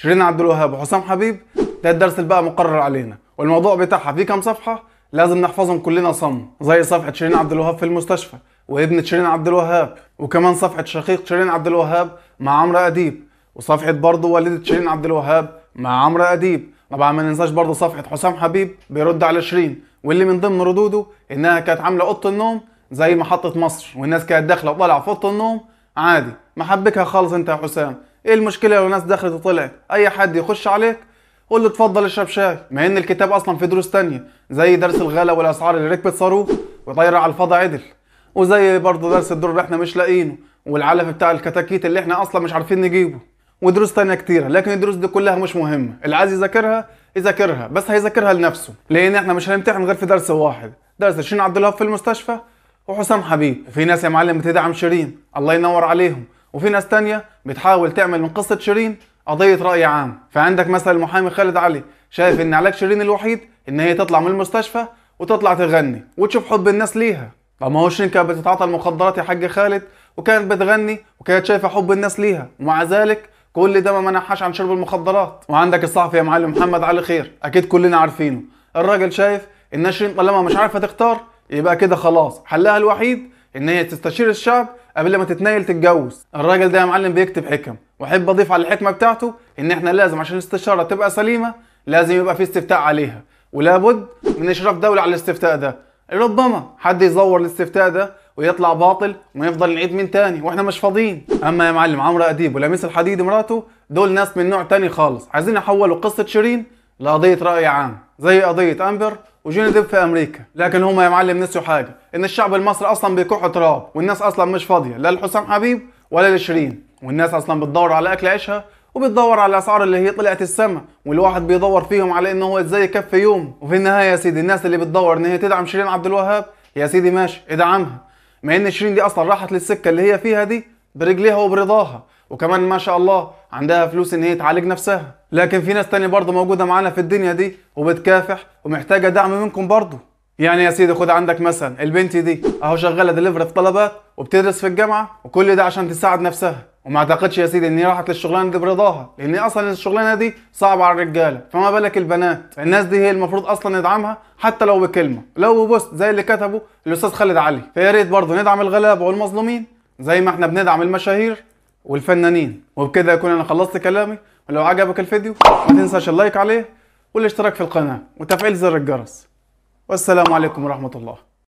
شيرين عبد الوهاب وحسام حبيب. ده الدرس اللي بقى مقرر علينا، والموضوع بتاعها فيه كام صفحه لازم نحفظهم كلنا صم، زي صفحه شيرين عبد الوهاب في المستشفى وابنة شيرين عبد الوهاب، وكمان صفحه شقيق شيرين عبد الوهاب مع عمرو اديب، وصفحه برضه والده شيرين عبد الوهاب مع عمرو اديب. طبعا ما ننساش برضه صفحه حسام حبيب بيرد على شيرين، واللي من ضمن ردوده انها كانت عامله اوضه النوم زي محطه مصر، والناس كانت داخله وطالعه في اوضه النوم عادي، محبكها خالص انت يا حسام. ايه المشكله لو الناس دخلت وطلعت؟ اي حد يخش عليك قول له اتفضل اشرب شاي، مع ان الكتاب اصلا في دروس تانية زي درس الغلا والاسعار اللي ركبت صاروخ وطايره على الفضاء عدل، وزي برضه درس الدور اللي احنا مش لاقيينه، والعلف بتاع الكتاكيت اللي احنا اصلا مش عارفين نجيبه، ودروس تانية كتيرة. لكن الدروس دي كلها مش مهمة، اللي عايز يذاكرها يذاكرها، بس هيذاكرها لنفسه، لان احنا مش هنمتحن غير في درس واحد، درس شيرين عبد الوهاب في المستشفى وحسام حبيب. وفي ناس يا معلم بتدعم شيرين، الله ينور عليهم، وفي ناس تانية بتحاول تعمل من قصة شيرين قضية رأي عام. فعندك مثلا المحامي خالد علي شايف ان علاج شيرين الوحيد ان هي تطلع من المستشفى وتطلع تغني وتشوف حب الناس ليها. طب ما هو شيرين كانت بتتعاطى المخدرات يا حاج خالد، وكانت بتغني وكانت شايفه حب الناس ليها، ومع ذلك كل ده ما منعهاش عن شرب المخدرات. وعندك الصحفي يا معلم محمد علي خير، اكيد كلنا عارفينه، الراجل شايف ان شيرين طالما مش عارفه تختار يبقى كده خلاص حلها الوحيد ان هي تستشير الشعب قبل ما تتنيل تتجوز. الراجل ده يا معلم بيكتب حكم، واحب اضيف على الحكمه بتاعته ان احنا لازم عشان الاستشاره تبقى سليمه لازم يبقى في استفتاء عليها، ولابد من اشراف دولي على الاستفتاء ده. ربما حد يزور الاستفتاء ده ويطلع باطل ونفضل نعيد من تاني واحنا مش فاضيين. اما يا معلم عمرو اديب ولميس الحديد مراته دول ناس من نوع تاني خالص، عايزين يحولوا قصه شيرين لقضيه راي عام زي قضيه امبر وجوني ديب في امريكا. لكن هما يا معلم نسيوا حاجه، ان الشعب المصري اصلا بيكح تراب، والناس اصلا مش فاضيه لا لحسام حبيب ولا لشيرين، والناس اصلا بتدور على اكل عيشها وبتدور على الاسعار اللي هي طلعت السما، والواحد بيدور فيهم على انه هو ازاي يكفي يوم. وفي النهايه يا سيدي الناس اللي بتدور ان هي تدعم شيرين عبد الوهاب يا سيدي ماشي ادعمها، مع ان شيرين دي اصلا راحت للسكه اللي هي فيها دي برجليها وبرضاها، وكمان ما شاء الله عندها فلوس ان هي تعالج نفسها. لكن في ناس تانية برضه موجوده معانا في الدنيا دي وبتكافح ومحتاجه دعم منكم برضه. يعني يا سيدي خد عندك مثلا البنت دي اهو شغاله دليفري في طلبات وبتدرس في الجامعه، وكل ده عشان تساعد نفسها، وما اعتقدش يا سيدي ان هي راحت للشغلانه دي برضاها، لان اصلا الشغلانه دي صعبه على الرجاله، فما بالك البنات. الناس دي هي المفروض اصلا ندعمها حتى لو بكلمه، لو ببوست زي اللي كتبه الاستاذ خالد علي. فيا ريت برضه ندعم الغلابه والمظلومين زي ما احنا بندعم المشاهير والفنانين. وبكده يكون انا خلصت كلامي، ولو عجبك الفيديو ما تنساش اللايك عليه والاشتراك في القناه وتفعيل زر الجرس. والسلام عليكم ورحمه الله.